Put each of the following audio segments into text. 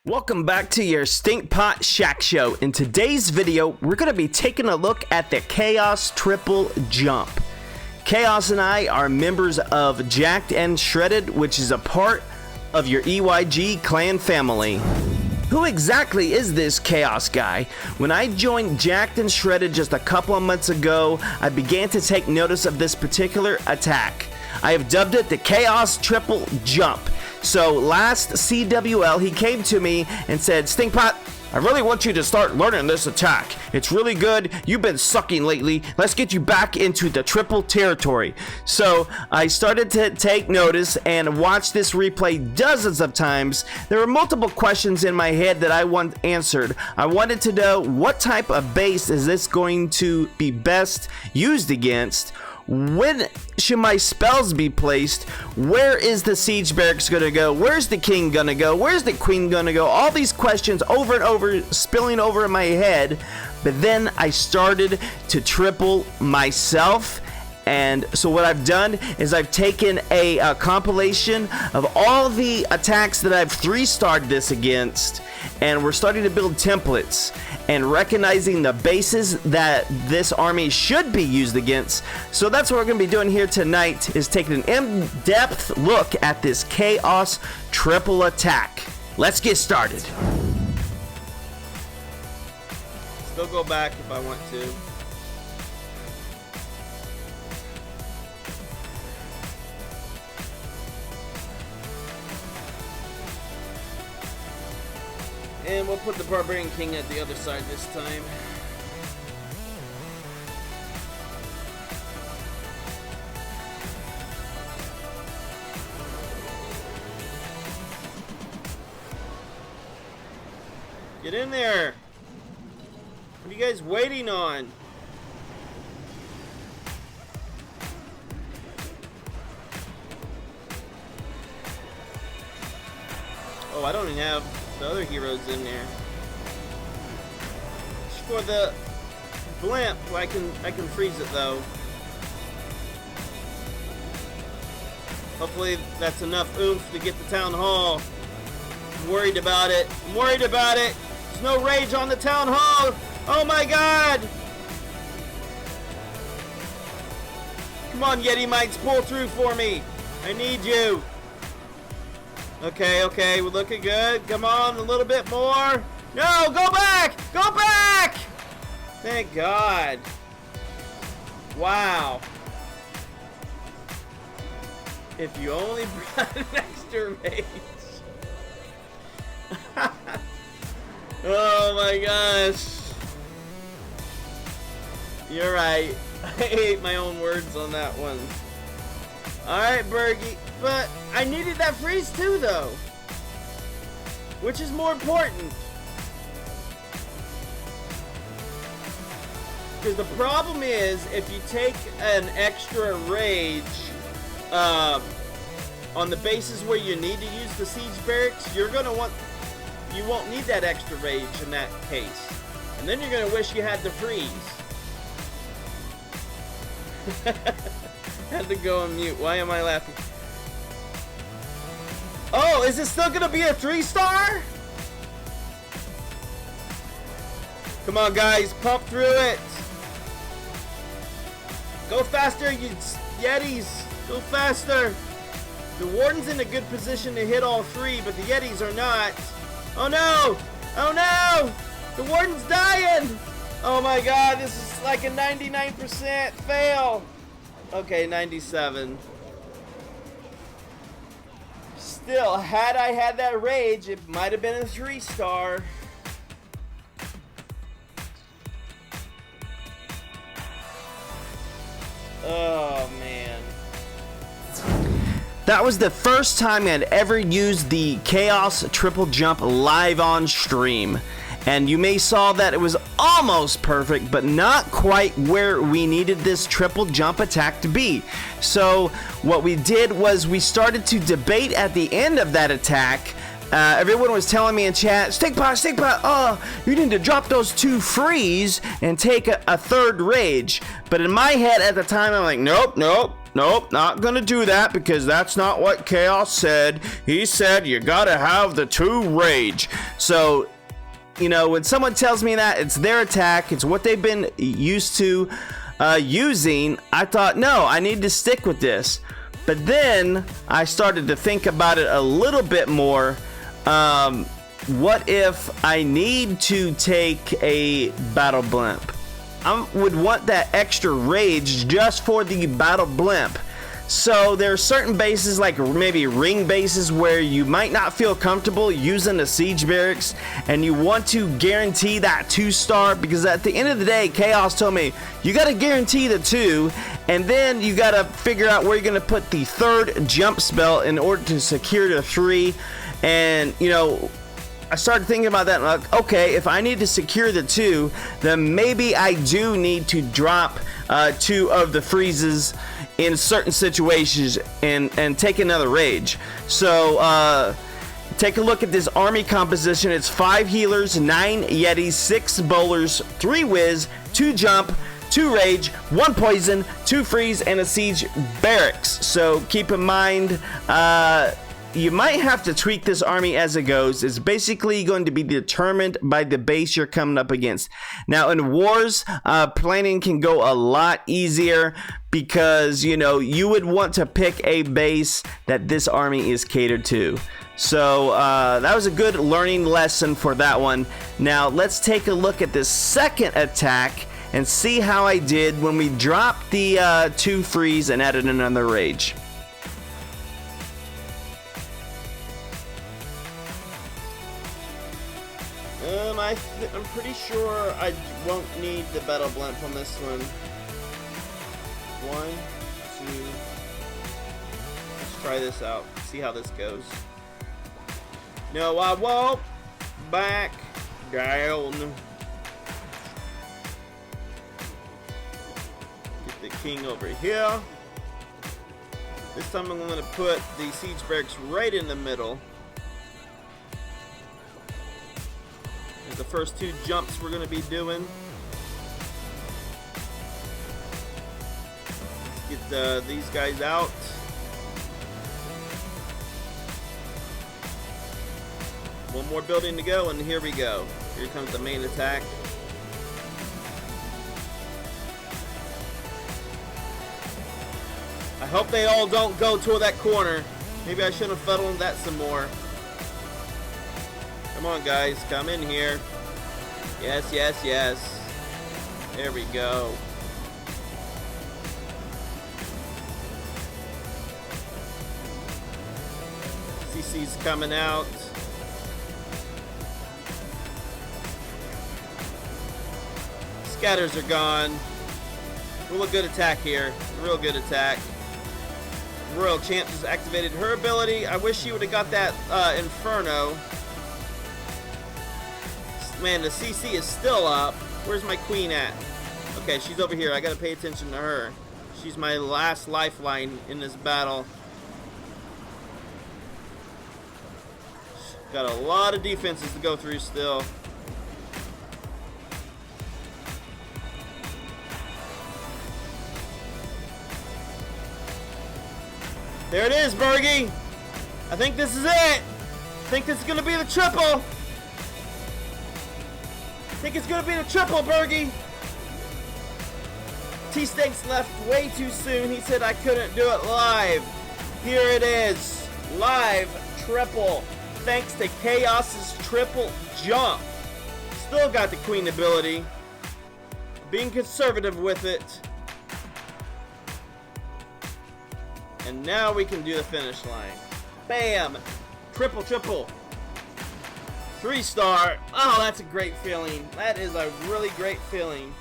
Welcome back to your Stinkpot Shack Show. In today's video, we're going to be taking a look at the KAOS Triple Jump. KAOS and I are members of Jacked and Shredded, which is a part of your EYG clan family. Who exactly is this KAOS guy? When I joined Jacked and Shredded just a couple of months ago, I began to take notice of this particular attack. I have dubbed it the KAOS Triple Jump. So last CWL, he came to me and said, Stinkpot, I really want you to start learning this attack. It's really good. You've been sucking lately. Let's get you back into the triple territory. So I started to take notice and watch this replay dozens of times. There were multiple questions in my head that I want answered. I wanted to know what type of base is this going to be best used against? When should my spells be placed? Where is the siege barracks gonna go? Where's the king gonna go? Where's the queen gonna go? All these questions over and over spilling over in my head. But then I started to triple myself. And so what I've done is I've taken a compilation of all the attacks that I've 3-starred this against, and we're starting to build templates and recognizing the bases that this army should be used against. So that's what we're going to be doing here tonight, is taking an in-depth look at this KAOS triple attack. Let's get started. Still go back if I want to. And we'll put the Barbarian King at the other side this time. Get in there! What are you guys waiting on? Oh, I don't even have the other heroes in there. Just for the blimp, I can freeze it though. Hopefully that's enough oomph to get the town hall. I'm worried about it. I'm worried about it. There's no rage on the town hall. Oh my god! Come on, Yeti Mites, pull through for me. I need you. Okay, we're looking good. Come on, a little bit more. No, go back! Go back! Thank God. Wow. If you only brought an extra rage. Oh my gosh. You're right. I ate my own words on that one. Alright, Bergie. But I needed that freeze too, though. Which is more important? Because the problem is, if you take an extra rage on the bases where you need to use the siege barracks, you won't need that extra rage in that case. And then you're gonna wish you had the freeze. Had to go on mute. Why am I laughing? Oh, is it still gonna be a 3-star? Come on, guys, pump through it. Go faster, you Yetis. Go faster. The Warden's in a good position to hit all 3, but the Yetis are not. Oh no! Oh no! The Warden's dying! Oh my god, this is like a 99% fail. Okay, 97. Still, had I had that rage, it might have been a 3-star. Oh, man. That was the first time I'd ever used the KAOS Triple Jump live on stream. And you may saw that it was almost perfect, but not quite where we needed this triple jump attack to be. So what we did was we started to debate at the end of that attack. Everyone was telling me in chat, Stinkpot, oh, you need to drop those 2 freeze and take a 3rd rage. But in my head at the time, I'm like, nope. nope, not gonna do that because that's not what Chaos said. He said you gotta have the 2 rage. So, you know, when someone tells me that, it's their attack, it's what they've been used to using, I thought, no, I need to stick with this. But then I started to think about it a little bit more. What if I need to take a battle blimp? I would want that extra rage just for the battle blimp. So there are certain bases, like maybe ring bases, where you might not feel comfortable using the siege barracks, and you want to guarantee that 2-star, because at the end of the day, Chaos told me you got to guarantee the 2, and then you got to figure out where you're going to put the 3rd jump spell in order to secure the 3. And you know, I started thinking about that, and like, okay, if I need to secure the 2, then maybe I do need to drop 2 of the freezes in certain situations and take another rage. So take a look at this army composition. It's 5 healers, 9 yetis, 6 bowlers, 3 whiz, 2 jump, 2 rage, 1 poison, 2 freeze, and a siege barracks. So keep in mind, you might have to tweak this army as it goes. It's basically going to be determined by the base you're coming up against. Now in wars, planning can go a lot easier because, you know, you would want to pick a base that this army is catered to. So that was a good learning lesson for that one. Now let's take a look at the second attack and see how I did when we dropped the 2 freeze and added another rage. I'm pretty sure I won't need the battle blimp on this one. 1, 2. Let's try this out. See how this goes. No, I won't. Back down. Get the king over here. This time I'm going to put the siege barracks right in the middle. The first 2 jumps we're going to be doing. Let's get these guys out. One more building to go, and here we go. Here comes the main attack. I hope they all don't go toward that corner. Maybe I should have fed on that some more. Come on, guys, come in here. Yes, yes, yes. There we go. CC's coming out. Scatters are gone. Real good attack here. Real good attack. Royal Champ just activated her ability. I wish she would have got that Inferno. Man, the CC is still up. Where's my queen at? Okay, she's over here. I gotta pay attention to her. She's my last lifeline in this battle. Got a lot of defenses to go through still. There it is, Bergie. I think this is it. I think this is gonna be the triple. I think it's gonna be the triple, Bergie. T-Stakes left way too soon. He said I couldn't do it live. Here it is, live triple. Thanks to KAOS's Triple Jump. Still got the queen ability. Being conservative with it. And now we can do the finish line. Bam! Triple, triple. 3-star. Oh, that's a great feeling. That is a really great feeling.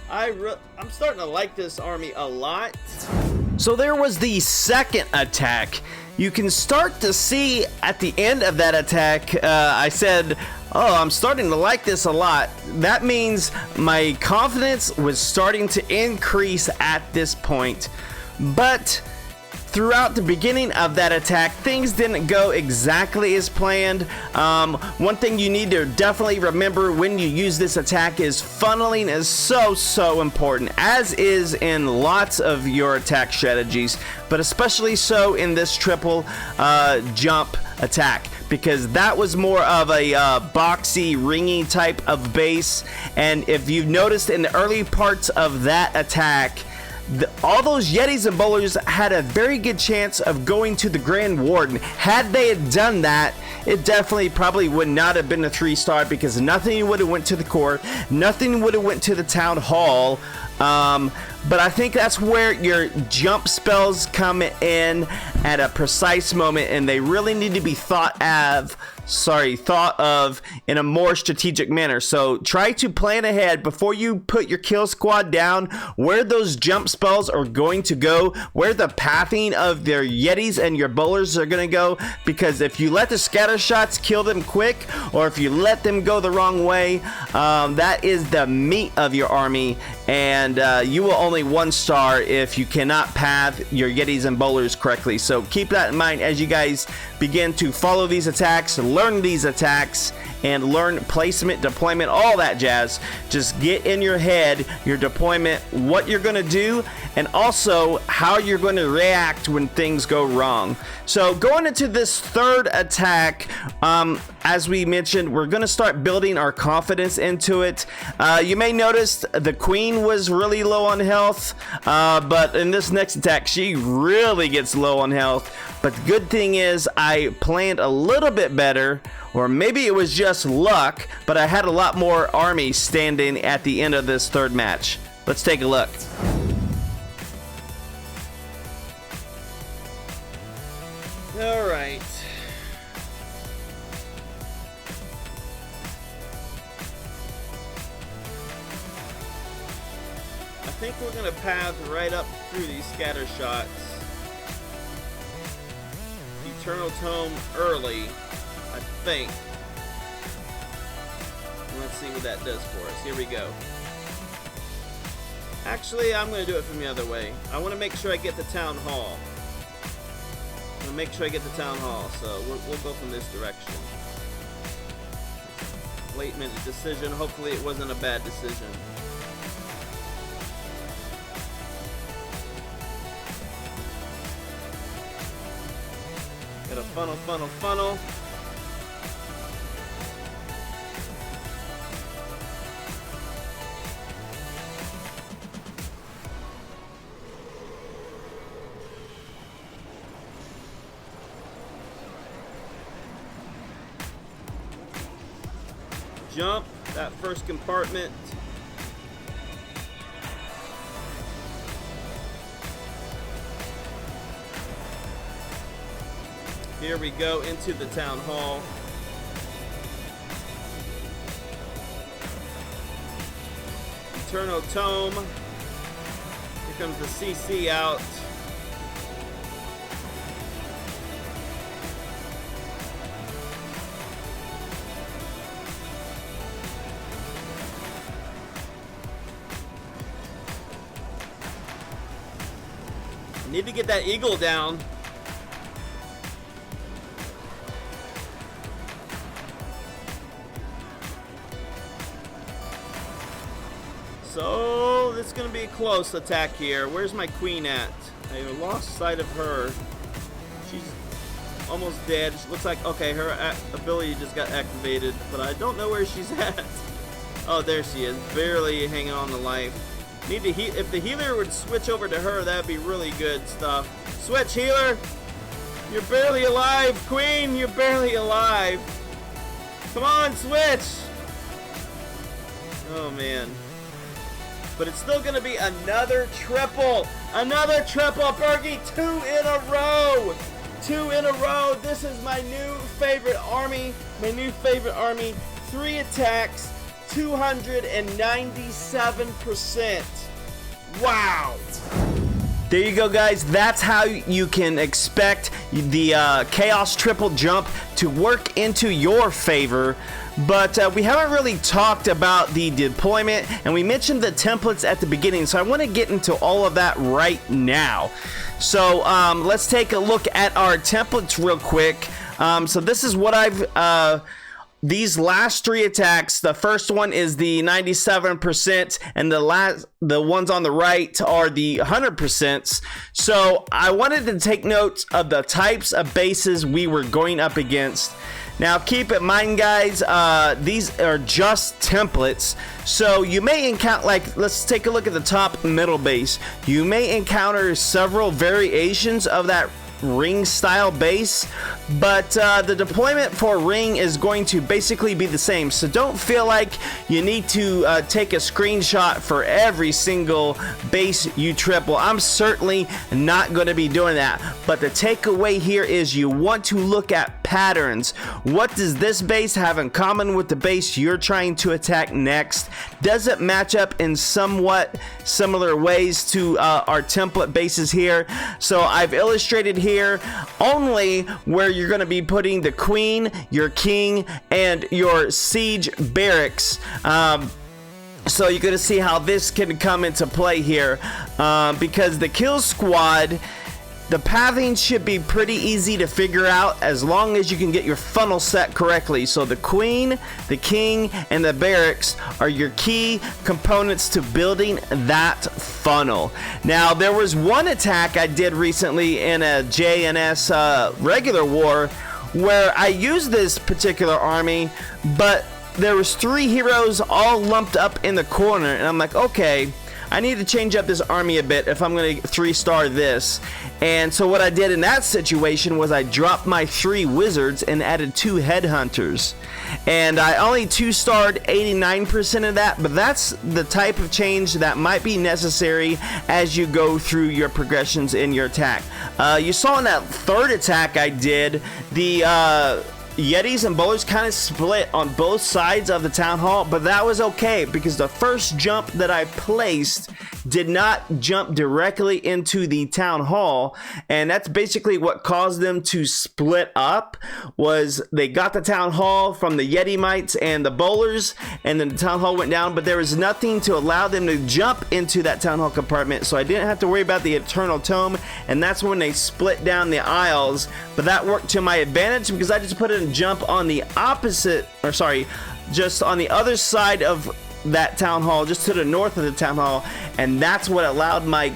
I'm starting to like this army a lot. So there was the second attack. You can start to see at the end of that attack, I said, oh, I'm starting to like this a lot. That means my confidence was starting to increase at this point. But throughout the beginning of that attack, things didn't go exactly as planned. One thing you need to definitely remember when you use this attack is funneling is so important, as is in lots of your attack strategies, but especially so in this triple jump attack, because that was more of a boxy, ringy type of base. And if you've noticed in the early parts of that attack, all those Yetis and bowlers had a very good chance of going to the Grand Warden. Had they had done that, it definitely probably would not have been a 3-star, because nothing would have went to the court, nothing would have went to the town hall. But I think that's where your jump spells come in at a precise moment, and they really need to be thought of in a more strategic manner. So try to plan ahead before you put your kill squad down where those jump spells are going to go, where the pathing of their Yetis and your bowlers are going to go, because if you let the scatter shots kill them quick, or if you let them go the wrong way, that is the meat of your army, and you will only 1-star if you cannot path your Yetis and bowlers correctly. So keep that in mind as you guys begin to follow these attacks, learn these attacks, and learn placement, deployment, all that jazz. Just get in your head your deployment, what you're going to do, and also how you're going to react when things go wrong. So going into this third attack, as we mentioned, we're going to start building our confidence into it. You may notice the queen was really low on health, but in this next attack she really gets low on health. But the good thing is I planned a little bit better, or maybe it was just luck, but I had a lot more army standing at the end of this third match. Let's take a look. All right. I think we're gonna path right up through these scatter shots. Eternal Tome early, I think. Let's see what that does for us. Here we go. Actually, I'm going to do it from the other way. I want to make sure I get the town hall. I'm going to make sure I get the town hall, so we'll go from this direction. Late minute decision. Hopefully it wasn't a bad decision. Got a funnel. Jump that first compartment. Here we go into the town hall. Eternal Tome. Here comes the CC out. Need to get that eagle down. So this is going to be a close attack here. Where's my queen at? I lost sight of her. She's almost dead. She looks like, okay, her ability just got activated, but I don't know where she's at. Oh, there she is, barely hanging on to life. Need to heal. If the healer would switch over to her, that'd be really good stuff. Switch, healer. You're barely alive, queen. You're barely alive. Come on, switch. Oh man. But it's still gonna be another triple. Another triple, Bergie. 2 in a row. 2 in a row. This is my new favorite army. My new favorite army. 3 attacks. 297%. Wow. There you go, guys. That's how you can expect the KAOS Triple Jump to work into your favor. But we haven't really talked about the deployment, and we mentioned the templates at the beginning, so I want to get into all of that right now. So let's take a look at our templates real quick. So this is what I've these last 3 attacks. The first one is the 97%, and the ones on the right are the 100%. So I wanted to take notes of the types of bases we were going up against. Now keep in mind, guys, these are just templates, so you may encounter, like, let's take a look at the top middle base. You may encounter several variations of that ring style base, but the deployment for ring is going to basically be the same, so don't feel like you need to take a screenshot for every single base you triple. I'm certainly not going to be doing that, but the takeaway here is you want to look at patterns. What does this base have in common with the base you're trying to attack next? Does it match up in somewhat similar ways to our template bases here? So I've illustrated here only where you're going to be putting the queen, your king, and your siege barracks. So you're going to see how this can come into play here, because the kill squad, the pathing should be pretty easy to figure out as long as you can get your funnel set correctly. So the queen, the king, and the barracks are your key components to building that funnel. Now, there was one attack I did recently in a JNS regular war where I used this particular army, but there was 3 heroes all lumped up in the corner, and I'm like, okay, I need to change up this army a bit if I'm going to 3-star this. And so what I did in that situation was I dropped my 3 wizards and added 2 headhunters. And I only 2-starred 89% of that, but that's the type of change that might be necessary as you go through your progressions in your attack. You saw in that 3rd attack I did, the Yetis and bowlers kind of split on both sides of the town hall, but that was okay because the first jump that I placed did not jump directly into the town hall, and that's basically what caused them to split up. Was they got the town hall from the Yeti mites and the bowlers, and then the town hall went down, but there was nothing to allow them to jump into that town hall compartment, so I didn't have to worry about the eternal tome, and that's when they split down the aisles. But that worked to my advantage because I just put it in jump on the opposite, or sorry, just on the other side of that town hall, just to the north of the town hall, and that's what allowed my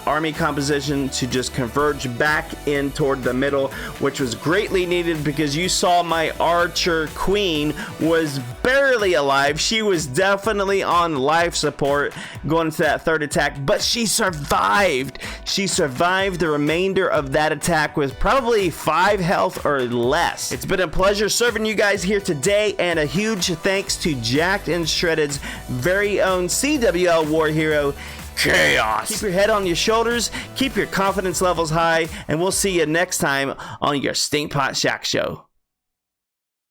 army composition to just converge back in toward the middle, which was greatly needed because you saw my archer queen was barely alive. She was definitely on life support going into that 3rd attack, but she survived. She survived the remainder of that attack with probably 5 health or less. It's been a pleasure serving you guys here today, and a huge thanks to Jacked and Shredded's very own CWL war hero, KAOS. Keep your head on your shoulders, keep your confidence levels high, and we'll see you next time on your Stinkpot Shack Show.